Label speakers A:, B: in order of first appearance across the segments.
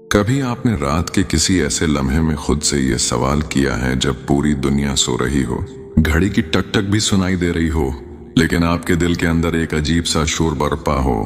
A: کبھی آپ نے رات کے کسی ایسے لمحے میں خود سے یہ سوال کیا ہے جب پوری دنیا سو رہی ہو، گھڑی کی ٹک ٹک بھی سنائی دے رہی ہو، لیکن آپ کے دل کے اندر ایک عجیب سا شور برپا ہو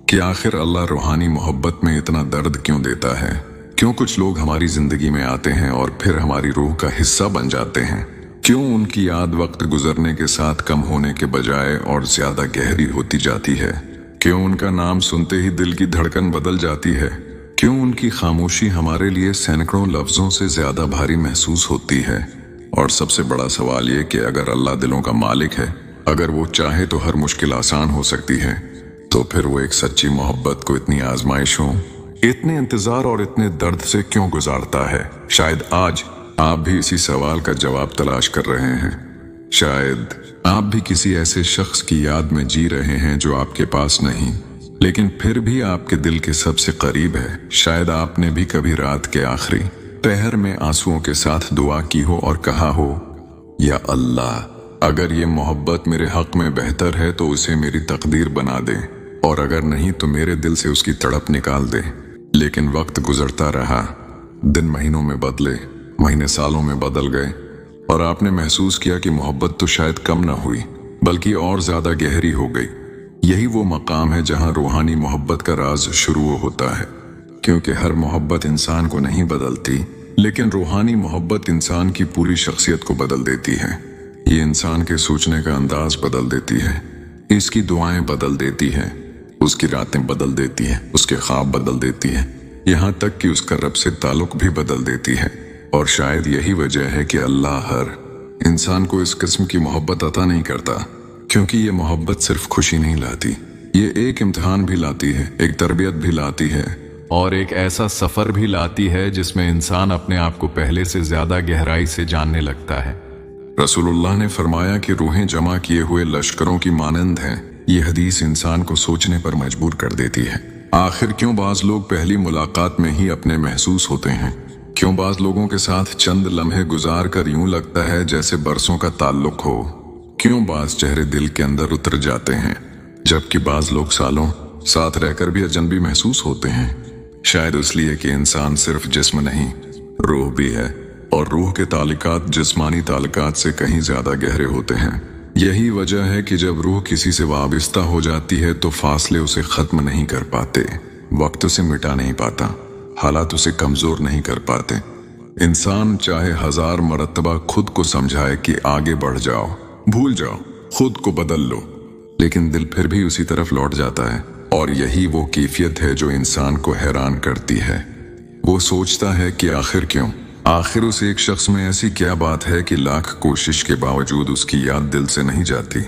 A: کہ آخر اللہ روحانی محبت میں اتنا درد کیوں دیتا ہے؟ کیوں کچھ لوگ ہماری زندگی میں آتے ہیں اور پھر ہماری روح کا حصہ بن جاتے ہیں؟ کیوں ان کی یاد وقت گزرنے کے ساتھ کم ہونے کے بجائے اور زیادہ گہری ہوتی جاتی ہے؟ کیوں ان کا نام سنتے ہی دل کی دھڑکن بدل جاتی ہے؟ کیوں ان کی خاموشی ہمارے لیے سینکڑوں لفظوں سے زیادہ بھاری محسوس ہوتی ہے؟ اور سب سے بڑا سوال یہ کہ اگر اللہ دلوں کا مالک ہے، اگر وہ چاہے تو ہر مشکل آسان ہو سکتی ہے، تو پھر وہ ایک سچی محبت کو اتنی آزمائشوں، اتنے انتظار اور اتنے درد سے کیوں گزارتا ہے؟ شاید آج آپ بھی اسی سوال کا جواب تلاش کر رہے ہیں۔ شاید آپ بھی کسی ایسے شخص کی یاد میں جی رہے ہیں جو آپ کے پاس نہیں، لیکن پھر بھی آپ کے دل کے سب سے قریب ہے۔ شاید آپ نے بھی کبھی رات کے آخری پہر میں آنسوؤں کے ساتھ دعا کی ہو اور کہا ہو، یا اللہ، اگر یہ محبت میرے حق میں بہتر ہے تو اسے میری تقدیر بنا دے، اور اگر نہیں تو میرے دل سے اس کی تڑپ نکال دے۔ لیکن وقت گزرتا رہا، دن مہینوں میں بدلے، مہینے سالوں میں بدل گئے، اور آپ نے محسوس کیا کہ محبت تو شاید کم نہ ہوئی بلکہ اور زیادہ گہری ہو گئی۔ یہی وہ مقام ہے جہاں روحانی محبت کا راز شروع ہوتا ہے، کیونکہ ہر محبت انسان کو نہیں بدلتی، لیکن روحانی محبت انسان کی پوری شخصیت کو بدل دیتی ہے۔ یہ انسان کے سوچنے کا انداز بدل دیتی ہے، اس کی دعائیں بدل دیتی ہے، اس کی راتیں بدل دیتی ہے، اس کے خواب بدل دیتی ہے، یہاں تک کہ اس کا رب سے تعلق بھی بدل دیتی ہے۔ اور شاید یہی وجہ ہے کہ اللہ ہر انسان کو اس قسم کی محبت عطا نہیں کرتا، کیونکہ یہ محبت صرف خوشی نہیں لاتی، یہ ایک امتحان بھی لاتی ہے، ایک تربیت بھی لاتی ہے،
B: اور ایک ایسا سفر بھی لاتی ہے جس میں انسان اپنے آپ کو پہلے سے زیادہ گہرائی سے جاننے لگتا ہے۔
A: رسول اللہ نے فرمایا کہ روحیں جمع کیے ہوئے لشکروں کی مانند ہیں۔ یہ حدیث انسان کو سوچنے پر مجبور کر دیتی ہے۔ آخر کیوں بعض لوگ پہلی ملاقات میں ہی اپنے محسوس ہوتے ہیں؟ کیوں بعض لوگوں کے ساتھ چند لمحے گزار کر یوں لگتا ہے جیسے برسوں کا تعلق ہو؟ کیوں بعض چہرے دل کے اندر اتر جاتے ہیں جبکہ بعض لوگ سالوں ساتھ رہ کر بھی اجنبی محسوس ہوتے ہیں؟ شاید اس لیے کہ انسان صرف جسم نہیں، روح بھی ہے، اور روح کے تعلقات جسمانی تعلقات سے کہیں زیادہ گہرے ہوتے ہیں۔ یہی وجہ ہے کہ جب روح کسی سے وابستہ ہو جاتی ہے تو فاصلے اسے ختم نہیں کر پاتے، وقت اسے مٹا نہیں پاتا، حالات اسے کمزور نہیں کر پاتے۔ انسان چاہے 1000 مرتبہ خود کو سمجھائے کہ آگے بڑھ جاؤ، بھول جاؤ، خود کو بدل لو، لیکن دل پھر بھی اسی طرف لوٹ جاتا ہے۔ اور یہی وہ کیفیت ہے جو انسان کو حیران کرتی ہے۔ وہ سوچتا ہے کہ آخر اس ایک شخص میں ایسی کیا بات ہے کہ لاکھ کوشش کے باوجود اس کی یاد دل سے نہیں جاتی؟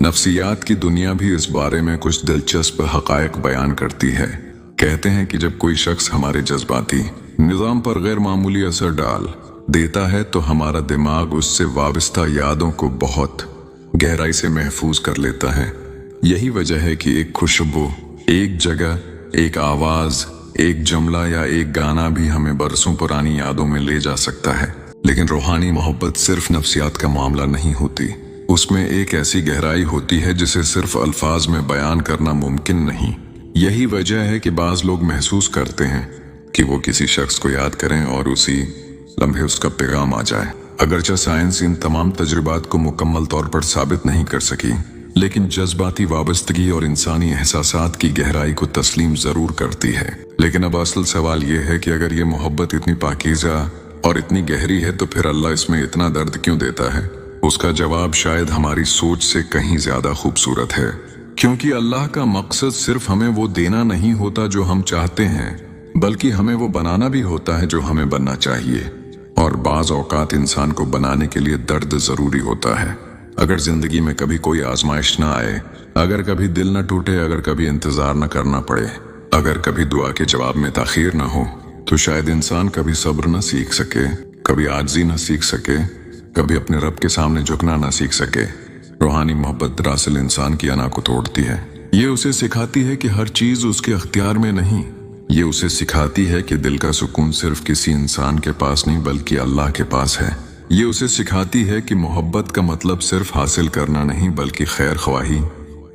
A: نفسیات کی دنیا بھی اس بارے میں کچھ دلچسپ حقائق بیان کرتی ہے۔ کہتے ہیں کہ جب کوئی شخص ہمارے جذباتی نظام پر غیر معمولی اثر ڈال دیتا ہے تو ہمارا دماغ اس سے وابستہ یادوں کو بہت گہرائی سے محفوظ کر لیتا ہے۔ یہی وجہ ہے کہ ایک خوشبو، ایک جگہ، ایک آواز، ایک جملہ یا ایک گانا بھی ہمیں برسوں پرانی یادوں میں لے جا سکتا ہے۔ لیکن روحانی محبت صرف نفسیات کا معاملہ نہیں ہوتی، اس میں ایک ایسی گہرائی ہوتی ہے جسے صرف الفاظ میں بیان کرنا ممکن نہیں۔ یہی وجہ ہے کہ بعض لوگ محسوس کرتے ہیں کہ وہ کسی شخص کو یاد کریں اور اسی لمحے اس کا پیغام آ جائے۔ اگرچہ سائنس ان تمام تجربات کو مکمل طور پر ثابت نہیں کر سکی، لیکن جذباتی وابستگی اور انسانی احساسات کی گہرائی کو تسلیم ضرور کرتی ہے۔ لیکن اب اصل سوال یہ ہے کہ اگر یہ محبت اتنی پاکیزہ اور اتنی گہری ہے تو پھر اللہ اس میں اتنا درد کیوں دیتا ہے؟ اس کا جواب شاید ہماری سوچ سے کہیں زیادہ خوبصورت ہے، کیونکہ اللہ کا مقصد صرف ہمیں وہ دینا نہیں ہوتا جو ہم چاہتے ہیں، بلکہ ہمیں وہ بنانا بھی ہوتا ہے جو ہمیں بننا چاہیے۔ اور بعض اوقات انسان کو بنانے کے لیے درد ضروری ہوتا ہے۔ اگر زندگی میں کبھی کوئی آزمائش نہ آئے، اگر کبھی دل نہ ٹوٹے، اگر کبھی انتظار نہ کرنا پڑے، اگر کبھی دعا کے جواب میں تاخیر نہ ہو، تو شاید انسان کبھی صبر نہ سیکھ سکے، کبھی عاجزی نہ سیکھ سکے، کبھی اپنے رب کے سامنے جھکنا نہ سیکھ سکے۔ روحانی محبت دراصل انسان کی انا کو توڑتی ہے۔ یہ اسے سکھاتی ہے کہ ہر چیز اس کے اختیار میں نہیں۔ یہ اسے سکھاتی ہے کہ دل کا سکون صرف کسی انسان کے پاس نہیں بلکہ اللہ کے پاس ہے۔ یہ اسے سکھاتی ہے کہ محبت کا مطلب صرف حاصل کرنا نہیں بلکہ خیر خواہی،